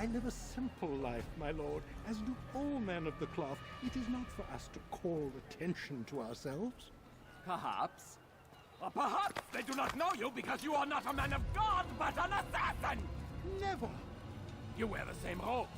I live a simple life, my lord, as do all men of the cloth. It is not for us to call attention to ourselves. Perhaps. Or perhaps they do not know you because you are not a man of God, but an assassin! Never! You wear the same robes.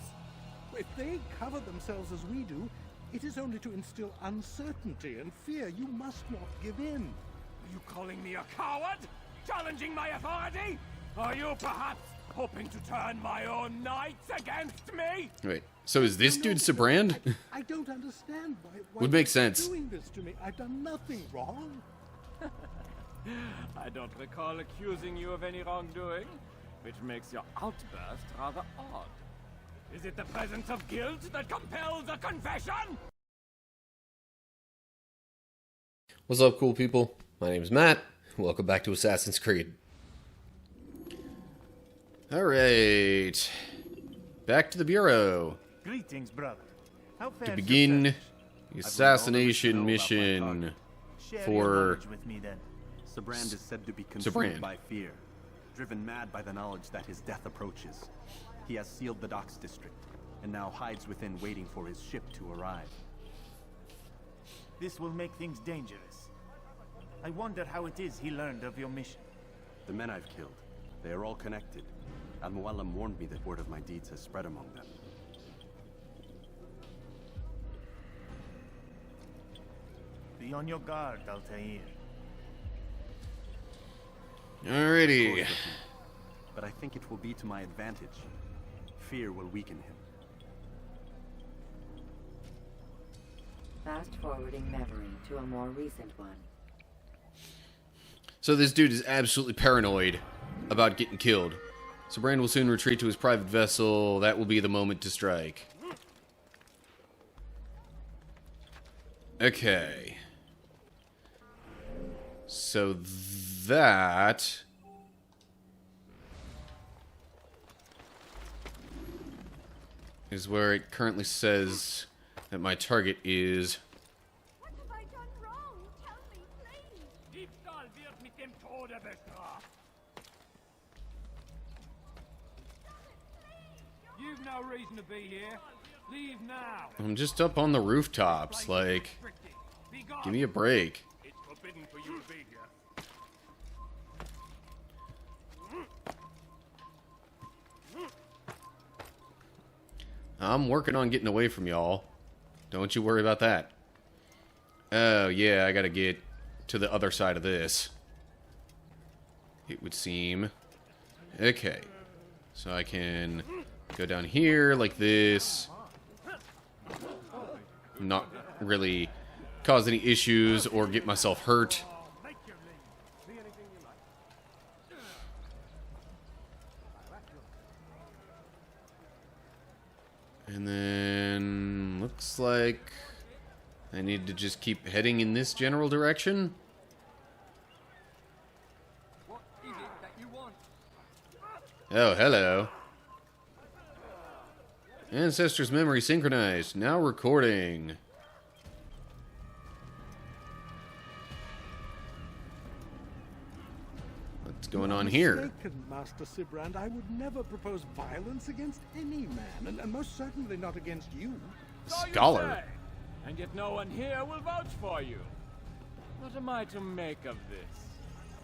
If they cover themselves as we do, it is only to instill uncertainty and fear. You must not give in. Are you calling me a coward? Challenging my authority? Are you perhaps hoping to turn my own knights against me? Wait, so is this dude Sibrand? I don't understand why Would make sense. you're doing this to me. I've done nothing wrong. I don't recall accusing you of any wrongdoing, which makes your outburst rather odd. Is it the presence of guilt that compels a confession? What's up, cool people? My name is Matt. Welcome back to Assassin's Creed. Alright. Back to the Bureau. Greetings, brother. How fares To your begin search? the assassination mission Share your for knowledge with me, then. Sibrand is said to be consumed Sibrand. by fear, driven mad by the knowledge that his death approaches. He has sealed the docks district, and now hides within waiting for his ship to arrive. This will make things dangerous. I wonder how it is he learned of your mission. The men I've killed, they are all connected. Mualim warned me that word of my deeds has spread among them. Be on your guard, Altair. Alrighty. But I think it will be to my advantage. Fear will weaken him. Fast forwarding memory to a more recent one. So this dude is absolutely paranoid about getting killed. Sibrand will soon retreat to his private vessel. That will be the moment to strike. Okay. So that is where it currently says that my target is. What have I done wrong? Tell me, please. Diebstahl wird mit dem Tode bestraft. You've no reason to be here. Leave now. I'm just up on the rooftops. Like, Be gone. give me a break. It's forbidden for you to be here. I'm working on getting away from y'all. Don't you worry about that. Oh, yeah, I gotta get to the other side of this. It would seem. Okay. So I can go down here like this. Not really cause any issues or get myself hurt. And then looks like I need to just keep heading in this general direction. What is it that you want? Oh, hello. Ancestors' memory synchronized. Now recording. What's going on here? Mistaken, Master Sibrand. I would never propose violence against any man, and most certainly not against you. So you Scholar. say, and yet no one here will vouch for you. What am I to make of this?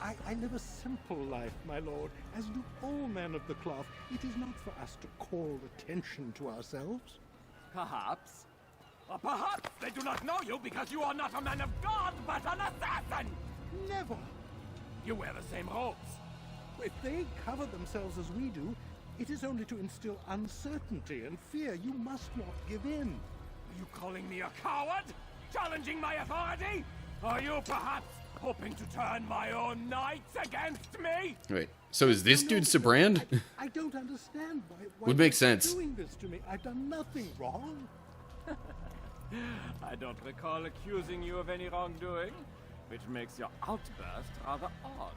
I live a simple life, my lord, as do all men of the cloth. It is not for us to call attention to ourselves. Perhaps. Or perhaps they do not know you because you are not a man of God, but an assassin! Never! You wear the same robes. If they cover themselves as we do, it is only to instill uncertainty and fear. You must not give in. Are you calling me a coward? Challenging my authority? Are you perhaps hoping to turn my own knights against me? Wait, so is this dude Sibrand? I don't understand why Would make you're sense. doing this to me. I've done nothing wrong. I don't recall accusing you of any wrongdoing, which makes your outburst rather odd.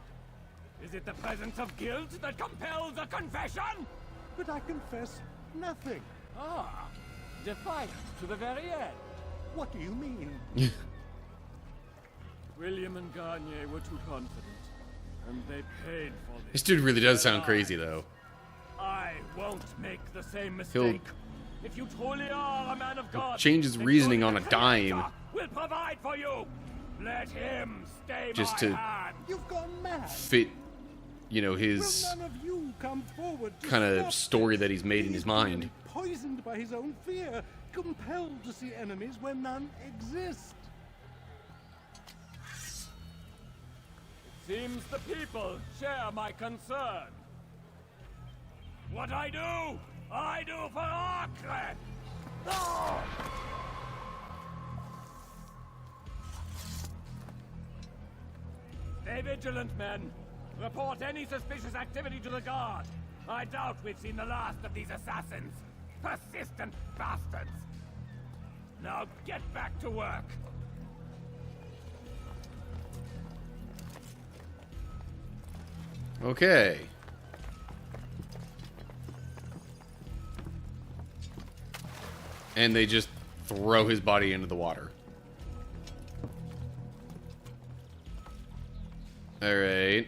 Is it the presence of guilt that compels a confession? But I confess nothing. Ah, defiant to the very end. What do you mean? William and Garnier were too confident, and they paid for This this. dude really does sound crazy, though. I won't make the same mistake. If you truly are a man of God, change his reasoning on a dime. Will provide for you. Let him stay Just my to hand. You've gone mad. fit, you know, Will his none of you come forward to kind of stop story this? that he's made in his mind. Poisoned by his own fear, compelled to see enemies where none exist. Seems the people share my concern. What I do for Arkred! Oh! Stay vigilant, men. Report any suspicious activity to the guard. I doubt we've seen the last of these assassins. Persistent bastards. Now get back to work. Okay. And they just throw his body into the water. Alright.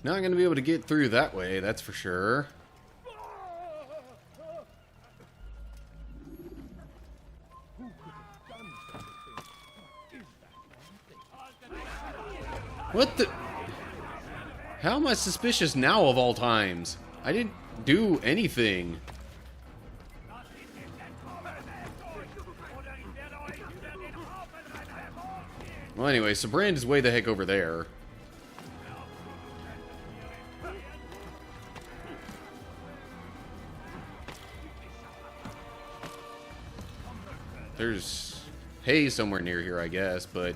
Not gonna be able to get through that way, that's for sure. What the? How am I suspicious now of all times? I didn't do anything. Well, anyway, Sibrand is way the heck over there. There's hay somewhere near here, I guess, but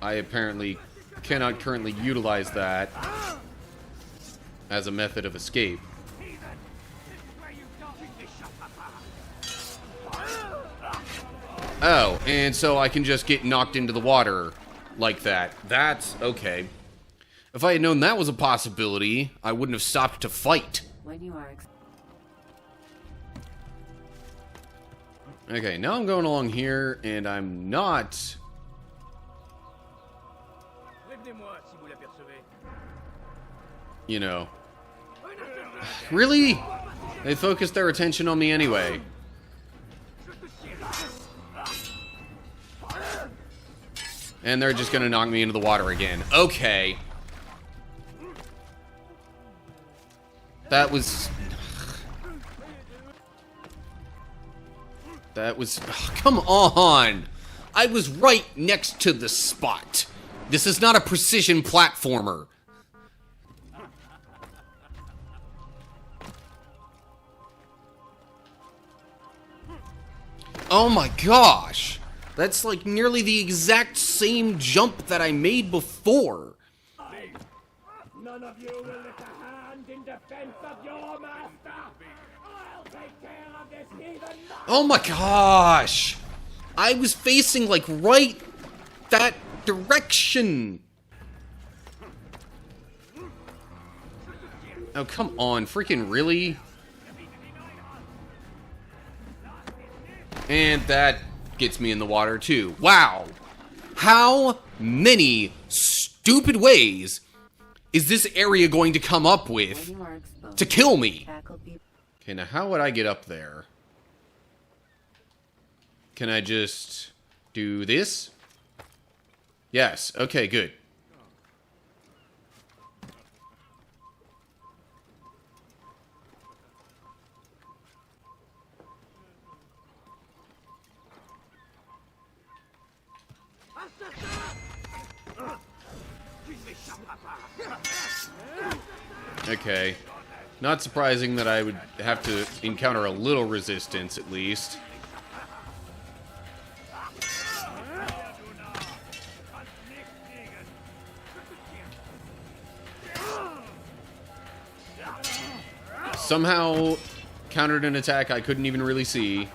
I apparently cannot currently utilize that as a method of escape. Oh, and so I can just get knocked into the water like that. That's okay. If I had known that was a possibility, I wouldn't have stopped to fight. When you are Okay, now I'm going along here, and I'm not... You know... Really? They focused their attention on me anyway. And they're just gonna knock me into the water again. Okay. That was... Oh, come on! I was right next to the spot. This is not a precision platformer. Oh my gosh! That's like nearly the exact same jump that I made before. None of you will lift a hand in defense of your master. I'll take care of this heathen. Oh my gosh! I was facing like right that direction. Oh, come on, freaking really? And that gets me in the water too. Wow! How many stupid ways is this area going to come up with to kill me? Okay, now how would I get up there? Can I just do this? Yes, okay, good. Okay. Not surprising that I would have to encounter a little resistance, at least. Somehow countered an attack I couldn't even really see.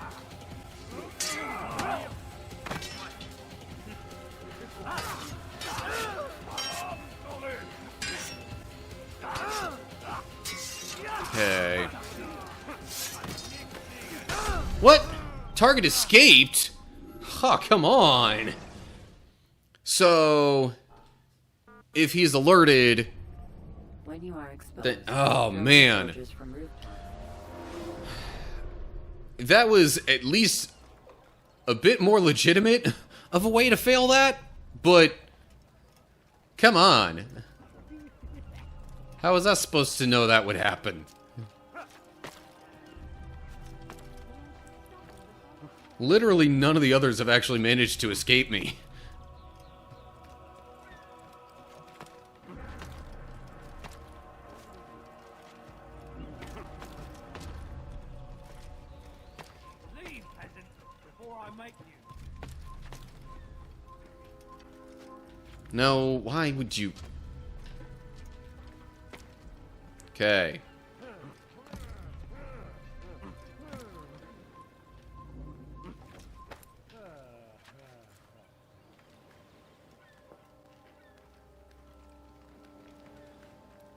Okay. What? Target escaped? Oh, come on. So, if he's alerted... When you are exposed, Then, oh, throw man. soldiers from rooftops. That was at least a bit more legitimate of a way to fail that, but come on. How was I supposed to know that would happen? Literally none of the others have actually managed to escape me. Leave, peasant, before I make you. No, why would you... Okay.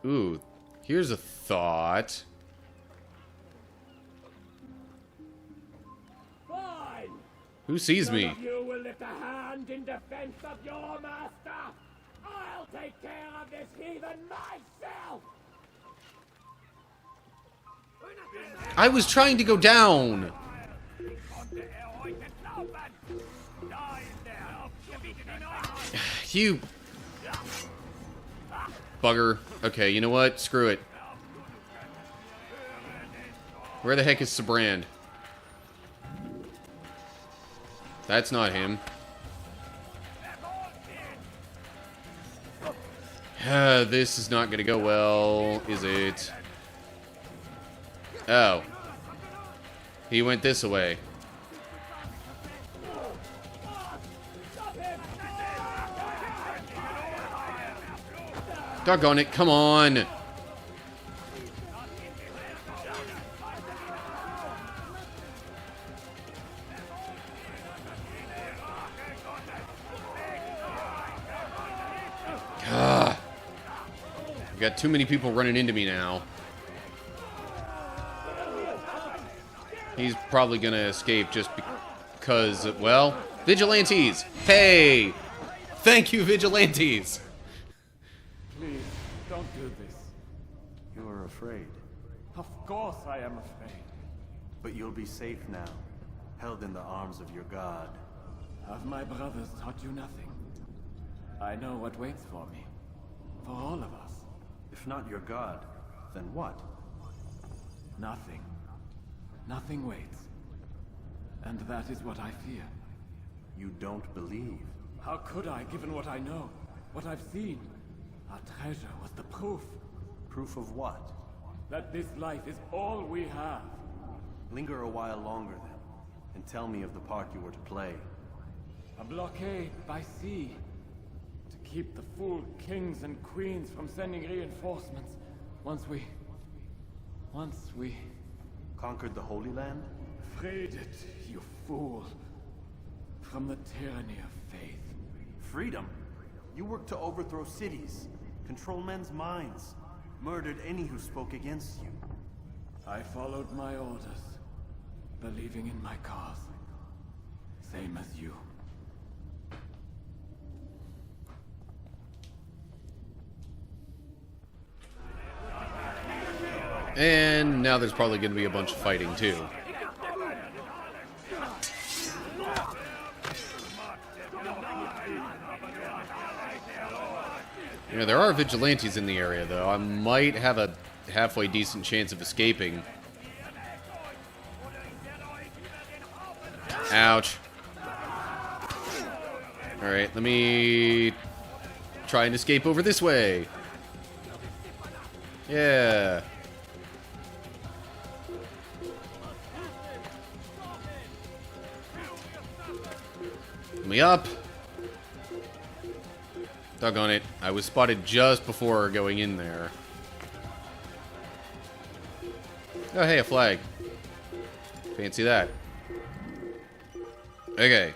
Ooh, here's a thought. Fine! Who sees None me? of you will lift a hand in defense of your master! I'll take care of this heathen myself! I was trying to go down. You... Bugger. Okay, you know what? Screw it. Where the heck is Sibrand? That's not him. This is not gonna go well, is it? Oh. He went this way. Doggone it, come on! I've got too many people running into me now. He's probably gonna escape just because, well, vigilantes! Hey! Thank you, vigilantes! Please, don't do this. You are afraid, Of course I am afraid. but you'll be safe now, held in the arms of your god. Have my brothers taught you nothing? I know what waits for me. For all of us. If not your god, then what? Nothing. Nothing waits. And that is what I fear. You don't believe. How could I, given what I know? What I've seen? Our treasure was the proof Proof of what? that this life is all we have. Linger a while longer then, and tell me of the part you were to play. A blockade by sea. To keep the fool kings and queens from sending reinforcements. Once we... Conquered the Holy Land? freed it, you fool. From the tyranny of faith. Freedom? You worked to overthrow cities, control men's minds, murdered any who spoke against you. I followed my orders, believing in my cause. Same as you. And now there's probably going to be a bunch of fighting, too. You know, there are vigilantes in the area, though. I might have a halfway decent chance of escaping. Ouch. Alright, let me try and escape over this way. Yeah. Let me up. Doggone it. I was spotted just before going in there. Oh, hey, a flag. Fancy that. Okay.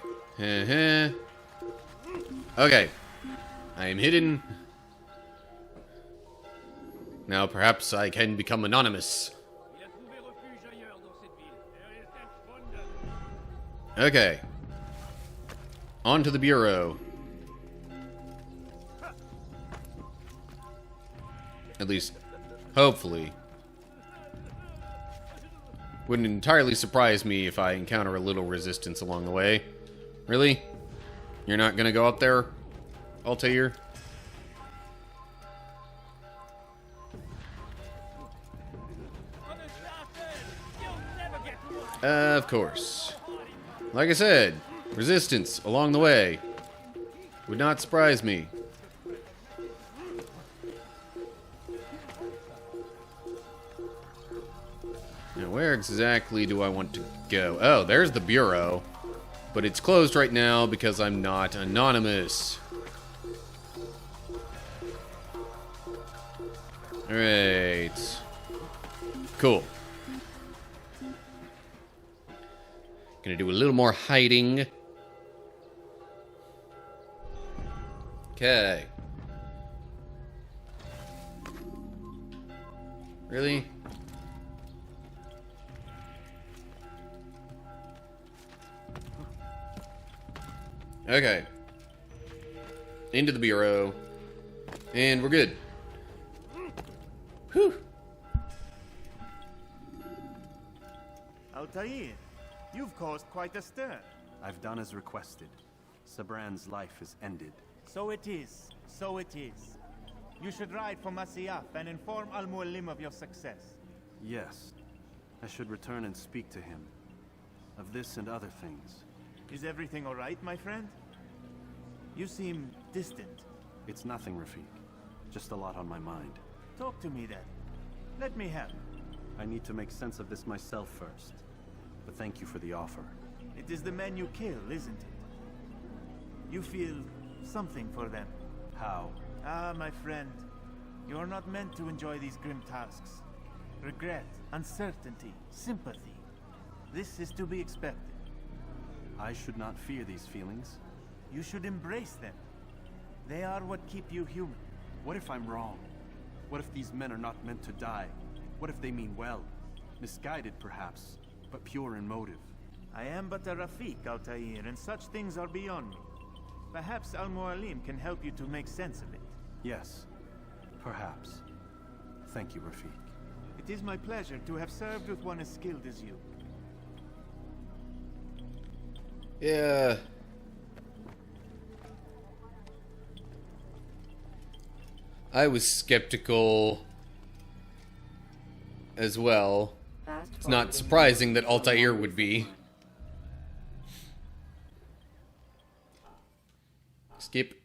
Okay. I am hidden. Now perhaps I can become anonymous. Okay. On to the bureau. At least, hopefully. Wouldn't entirely surprise me if I encounter a little resistance along the way. Really? You're not gonna go up there, Altair? Of course. Like I said, resistance along the way. Would not surprise me. Now, where exactly do I want to go? Oh, there's the Bureau. But it's closed right now because I'm not anonymous. Alright. Cool. Gonna do a little more hiding. Okay. Really? Okay. Into the Bureau. And we're good. Whew. Altair, you've caused quite a stir. I've done as requested. Sibrand's life is ended. So it is. So it is. You should ride for Masyaf and inform Al-Mualim of your success. Yes. I should return and speak to him. Of this and other things. Is everything all right, my friend? You seem distant. It's nothing, Rafik. Just a lot on my mind. Talk to me then. Let me help. I need to make sense of this myself first. But thank you for the offer. It is the men you kill, isn't it? You feel something for them. How? Ah, my friend. You are not meant to enjoy these grim tasks. Regret, uncertainty, sympathy. This is to be expected. I should not fear these feelings. You should embrace them. They are what keep you human. What if I'm wrong? What if these men are not meant to die? What if they mean well? Misguided, perhaps, but pure in motive. I am but a Rafik, Altair, and such things are beyond me. Perhaps Al-Mualim can help you to make sense of it. Yes, perhaps. Thank you, Rafik. It is my pleasure to have served with one as skilled as you. Yeah. I was skeptical as well. It's not surprising that Altair would be. Skip.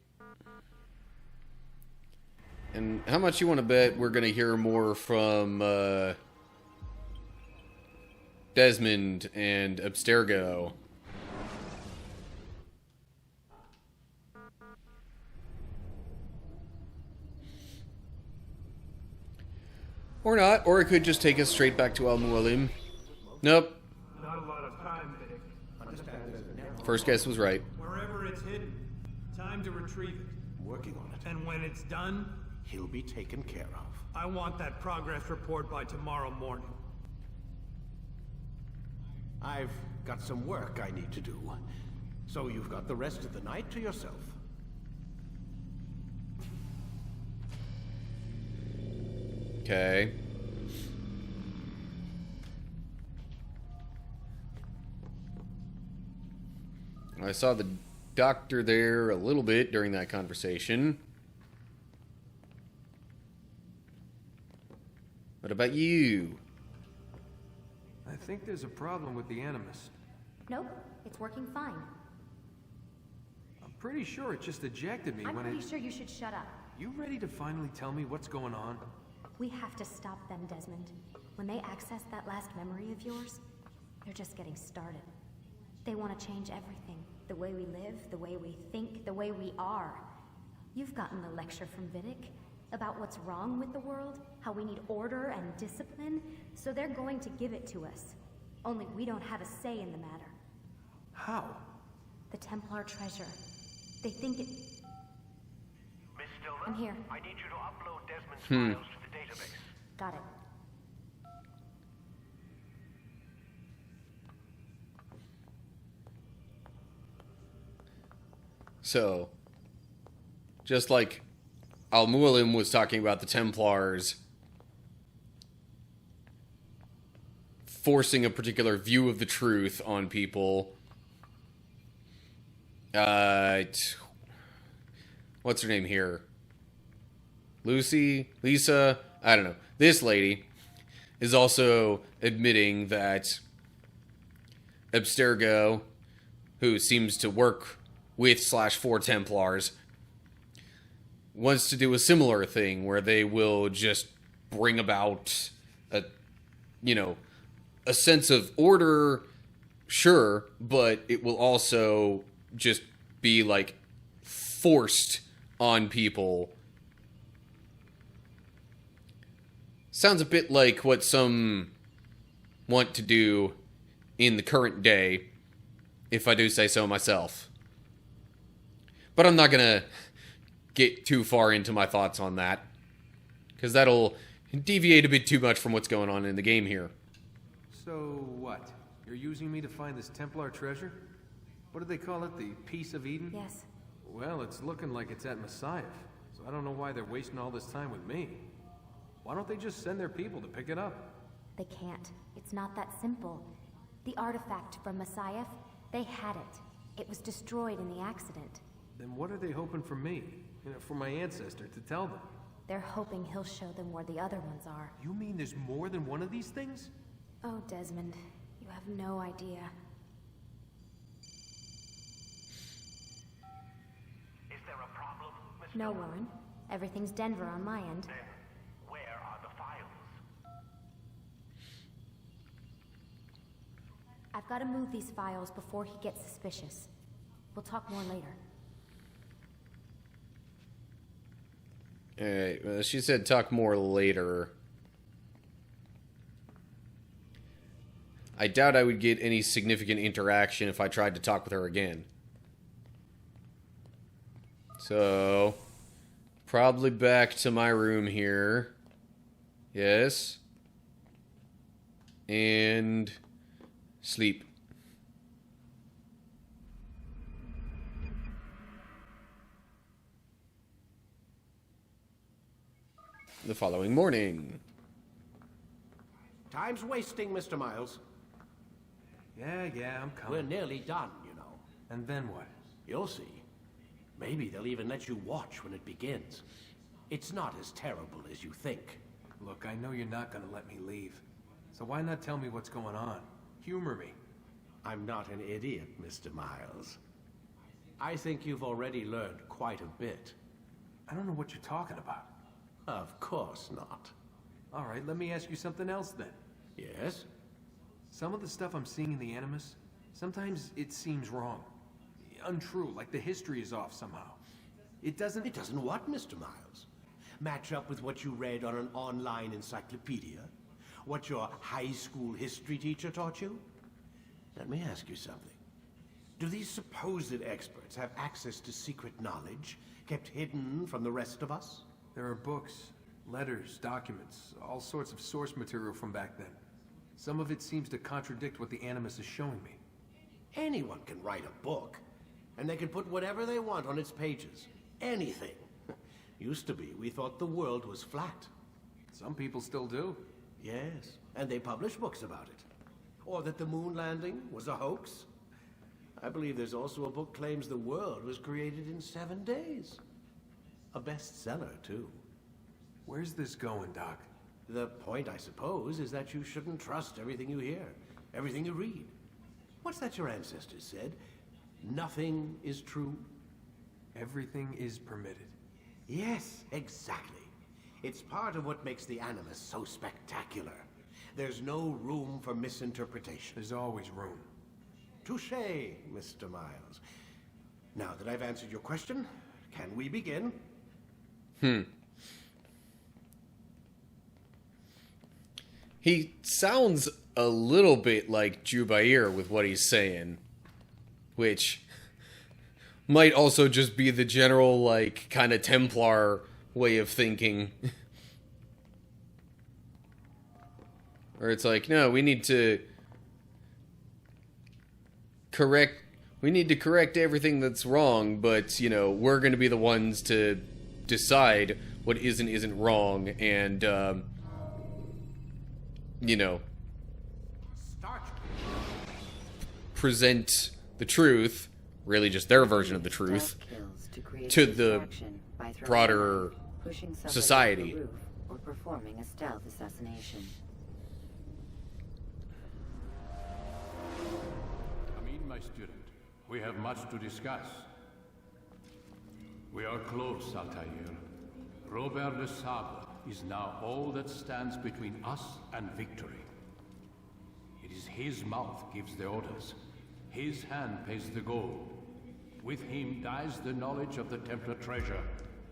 And how much you want to bet we're going to hear more from Desmond and Abstergo? Or not, or it could just take us straight back to Al-Mualim. Nope. Not a lot of time, Vidic. First guess was right. Wherever it's hidden, time to retrieve it. Working on it. And when it's done, He'll be taken care of. I want that progress report by tomorrow morning. I've got some work I need to do. So you've got the rest of the night to yourself. Okay. I saw the doctor there a little bit during that conversation. What about you? I think there's a problem with the Animus. Nope, it's working fine. I'm pretty sure it just ejected me I'm when pretty sure you should shut up. You ready to finally tell me what's going on? We have to stop them, Desmond. When they access that last memory of yours, they're just getting started. They want to change everything. The way we live, the way we think, the way we are. You've gotten the lecture from Vidic about what's wrong with the world, how we need order and discipline, so they're going to give it to us. Only we don't have a say in the matter. How? The Templar treasure. They think it... Miss Stillman, I'm here. I need you to upload Desmond's files to the database. Got it. So, just like Mualim was talking about the Templars forcing a particular view of the truth on people. What's her name here? Lisa? I don't know. This lady is also admitting that Abstergo, who seems to work with /for Templars, wants to do a similar thing where they will just bring about a sense of order, sure, but it will also just be like forced on people. Sounds a bit like what some want to do in the current day, if I do say so myself. But I'm not gonna get too far into my thoughts on that, because that'll deviate a bit too much from what's going on in the game here. So what? You're using me to find this Templar treasure? What do they call it? The Peace of Eden? Yes. Well, it's looking like it's at Messiah, so I don't know why they're wasting all this time with me. Why don't they just send their people to pick it up? They can't. It's not that simple. The artifact from Messiah, they had it. It was destroyed in the accident. Then what are they hoping from me? For my ancestor to tell them? They're hoping he'll show them where the other ones are. You mean there's more than one of these things? Oh, Desmond, you have no idea. Is there a problem, Mr. No, Warren. Everything's Denver on my end. Then where are the files? I've got to move these files before he gets suspicious. We'll talk more later. Alright, well, she said talk more later. I doubt I would get any significant interaction if I tried to talk with her again. So, probably back to my room here. Yes. And sleep. The following morning. Time's wasting, Mr. Miles. Yeah, I'm coming. We're nearly done, you know. And then what? You'll see. Maybe they'll even let you watch when it begins. It's not as terrible as you think. Look, I know you're not gonna let me leave. So why not tell me what's going on? Humor me. I'm not an idiot, Mr. Miles. I think you've already learned quite a bit. I don't know what you're talking about. Of course not. All right, let me ask you something else then. Yes? Some of the stuff I'm seeing in the Animus, sometimes it seems wrong. Untrue, like the history is off somehow. It doesn't what, Mr. Miles? Match up with what you read on an online encyclopedia? What your high school history teacher taught you? Let me ask you something. Do these supposed experts have access to secret knowledge kept hidden from the rest of us? There are books, letters, documents, all sorts of source material from back then. Some of it seems to contradict what the Animus is showing me. Anyone can write a book, and they can put whatever they want on its pages. Anything. Used to be, we thought the world was flat. Some people still do. Yes, and they publish books about it. Or that the moon landing was a hoax. I believe there's also a book claims the world was created in 7 days. A bestseller, too. Where's this going, Doc? The point, I suppose, is that you shouldn't trust everything you hear, everything you read. What's that your ancestors said? Nothing is true? Everything is permitted. Yes, exactly. It's part of what makes the Animus so spectacular. There's no room for misinterpretation. There's always room. Touché, Mr. Miles. Now that I've answered your question, can we begin? He sounds a little bit like Jubair with what he's saying, which might also just be the general, like, kind of Templar way of thinking. Or it's like, no, we need to correct everything that's wrong, but, you know, we're going to be the ones to decide what is and isn't wrong, and you know, present the truth, really just their version of the truth, to the broader society. Or performing a stealth assassination. Come in, my student. We have much to discuss. We are close, Altair. Robert de Sabre is now all that stands between us and victory. It is his mouth gives the orders. His hand pays the gold. With him dies the knowledge of the Templar treasure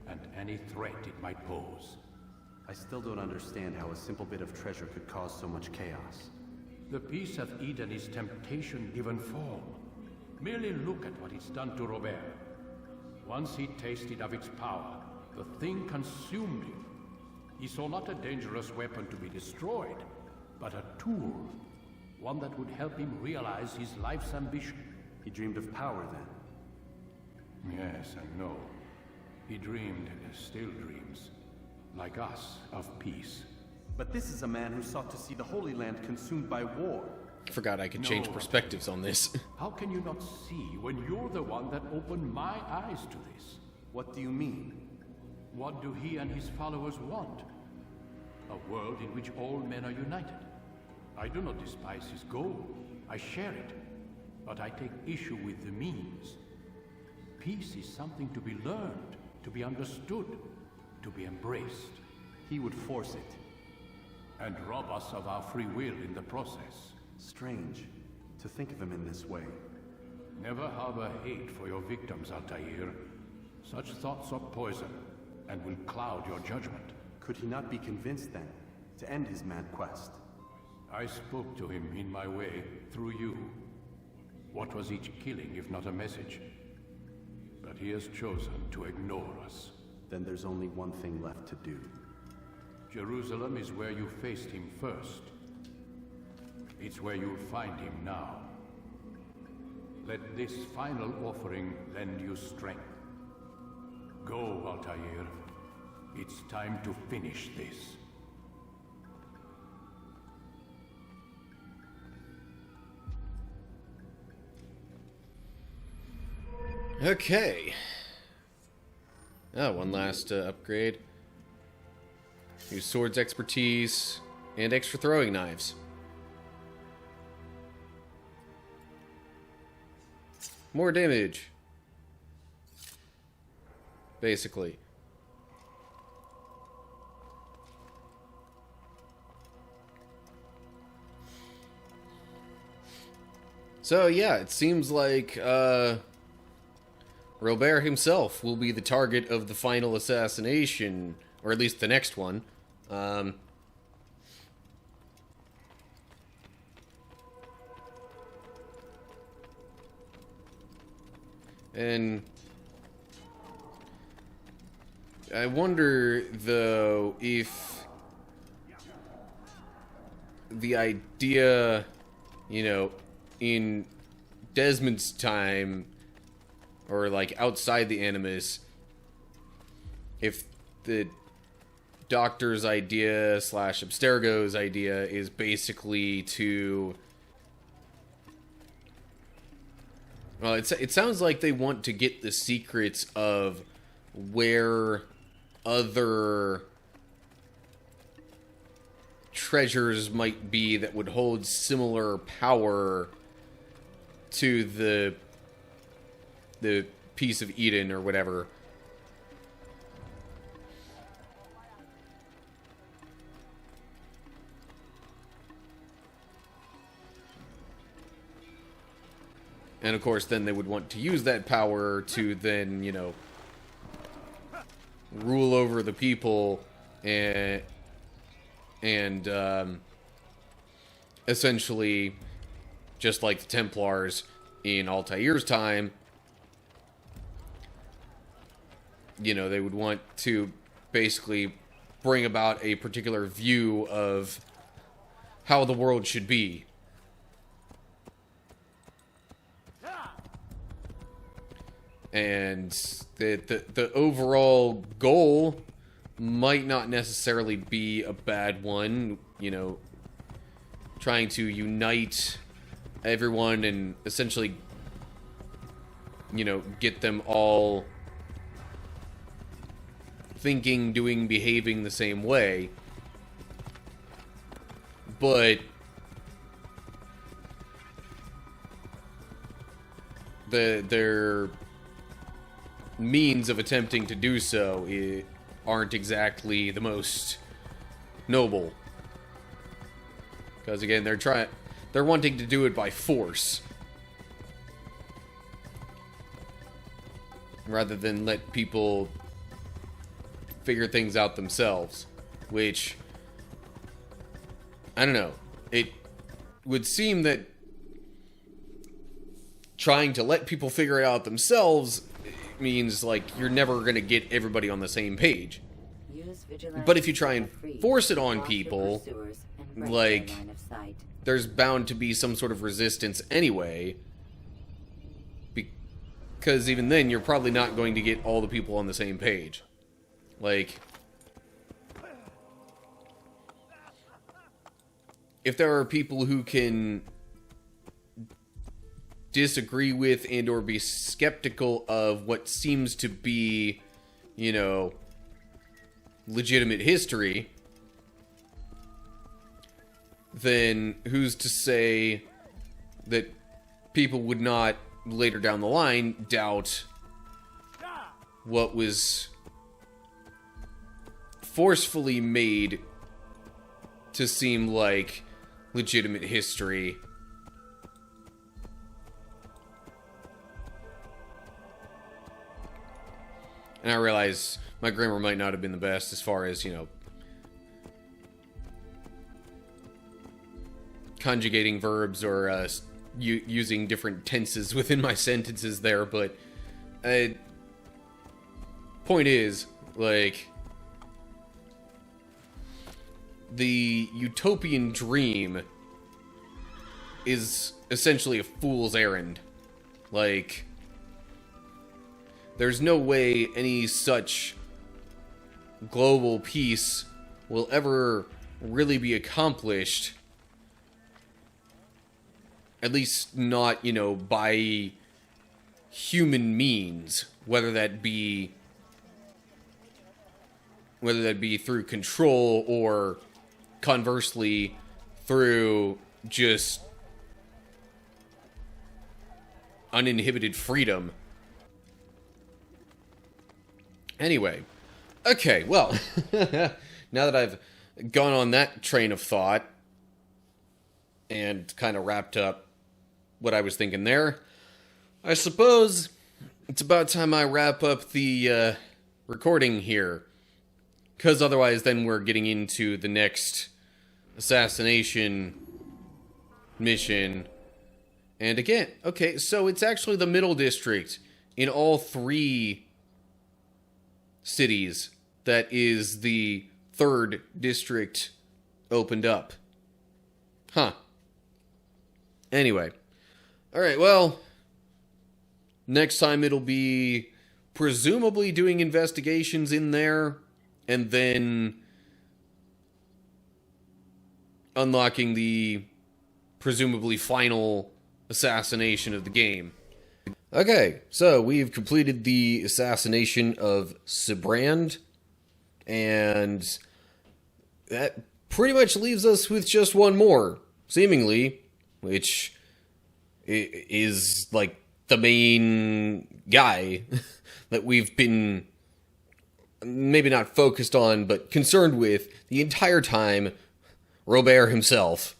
and any threat it might pose. I still don't understand how a simple bit of treasure could cause so much chaos. The peace of Eden is temptation given form. Merely look at what it's done to Robert. Once he tasted of its power, the thing consumed him. He saw not a dangerous weapon to be destroyed, but a tool. One that would help him realize his life's ambition. He dreamed of power then? Yes and no. He dreamed, still dreams. Like us, of peace. But this is a man who sought to see the Holy Land consumed by war. I forgot I could change perspectives on this. How can you not see when you're the one that opened my eyes to this? What do you mean? What do he and his followers want? A world in which all men are united. I do not despise his goal. I share it. But I take issue with the means. Peace is something to be learned, to be understood, to be embraced. He would force it. And rob us of our free will in the process. Strange, to think of him in this way. Never harbor hate for your victims, Altair. Such thoughts are poison, and will cloud your judgment. Could he not be convinced, then, to end his mad quest? I spoke to him in my way, through you. What was each killing, if not a message? But he has chosen to ignore us. Then there's only one thing left to do. Jerusalem is where you faced him first. It's where you'll find him now. Let this final offering lend you strength. Go, Altair. It's time to finish this. Okay. Oh, one last upgrade. Use swords expertise and extra throwing knives. More damage. Basically. So yeah, it seems like Robert himself will be the target of the final assassination, or at least the next one. And I wonder, though, if the idea, you know, in Desmond's time, or like outside the Animus, if the Doctor's idea slash Abstergo's idea is basically to, well, it sounds like they want to get the secrets of where other treasures might be that would hold similar power to the piece of Eden or whatever. And of course, then they would want to use that power to then, you know, rule over the people and essentially, just like the Templars in Altair's time, you know, they would want to basically bring about a particular view of how the world should be. And the overall goal might not necessarily be a bad one, you know, trying to unite everyone and essentially, you know, get them all thinking, doing, behaving the same way. But their means of attempting to do so aren't exactly the most noble. Because again, they're wanting to do it by force, rather than let people figure things out themselves, which, I don't know, it would seem that trying to let people figure it out themselves means, like, you're never going to get everybody on the same page. But if you try and force it on people, like, there's bound to be some sort of resistance anyway, because even then, you're probably not going to get all the people on the same page. Like, if there are people who can disagree with and or be skeptical of what seems to be, you know, legitimate history, then who's to say that people would not later down the line doubt what was forcefully made to seem like legitimate history. And I realize my grammar might not have been the best as far as, you know, conjugating verbs or using different tenses within my sentences there, but point is, like, the utopian dream is essentially a fool's errand. Like, there's no way any such global peace will ever really be accomplished. At least not, you know, by human means. Whether that be through control or conversely through just uninhibited freedom. Anyway, okay, well, now that I've gone on that train of thought and kind of wrapped up what I was thinking there, I suppose it's about time I wrap up the recording here, because otherwise then we're getting into the next assassination mission. And again, okay, so it's actually the Middle District in all three cities that is the third district opened up. Huh. Anyway. Alright, well, next time it'll be presumably doing investigations in there, and then unlocking the presumably final assassination of the game. Okay, so we've completed the assassination of Sibrand, and that pretty much leaves us with just one more, seemingly, which is, like, the main guy that we've been maybe not focused on, but concerned with the entire time, Robert himself,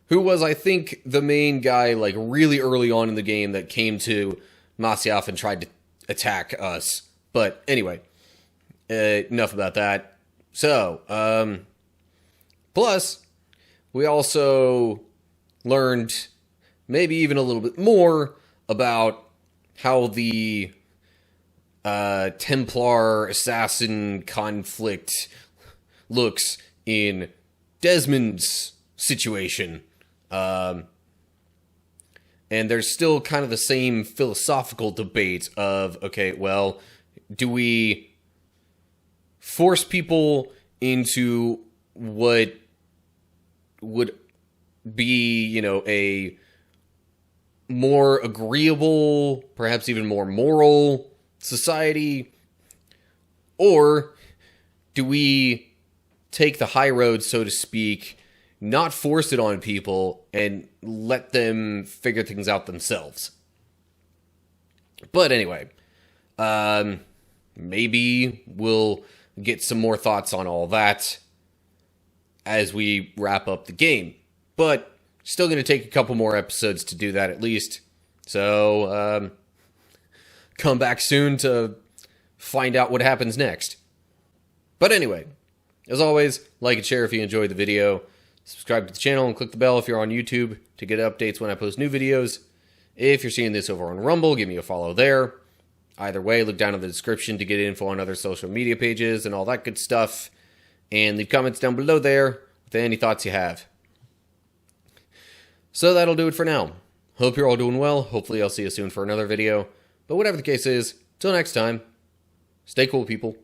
who was, I think, the main guy, like, really early on in the game that came to Masyaf and tried to attack us. But anyway, enough about that. So, plus, we also learned maybe even a little bit more about how the Templar assassin conflict looks in Desmond's situation. And there's still kind of the same philosophical debate of, okay, well, do we force people into what would be, you know, a more agreeable, perhaps even more moral society? Or do we take the high road, so to speak, not force it on people, and let them figure things out themselves? But anyway, maybe we'll get some more thoughts on all that as we wrap up the game. But still going to take a couple more episodes to do that at least. So, come back soon to find out what happens next. But anyway, as always, like and share if you enjoyed the video. Subscribe to the channel and click the bell if you're on YouTube to get updates when I post new videos. If you're seeing this over on Rumble, give me a follow there. Either way, look down in the description to get info on other social media pages and all that good stuff. And leave comments down below there with any thoughts you have. So that'll do it for now. Hope you're all doing well. Hopefully I'll see you soon for another video. But whatever the case is, till next time, stay cool, people.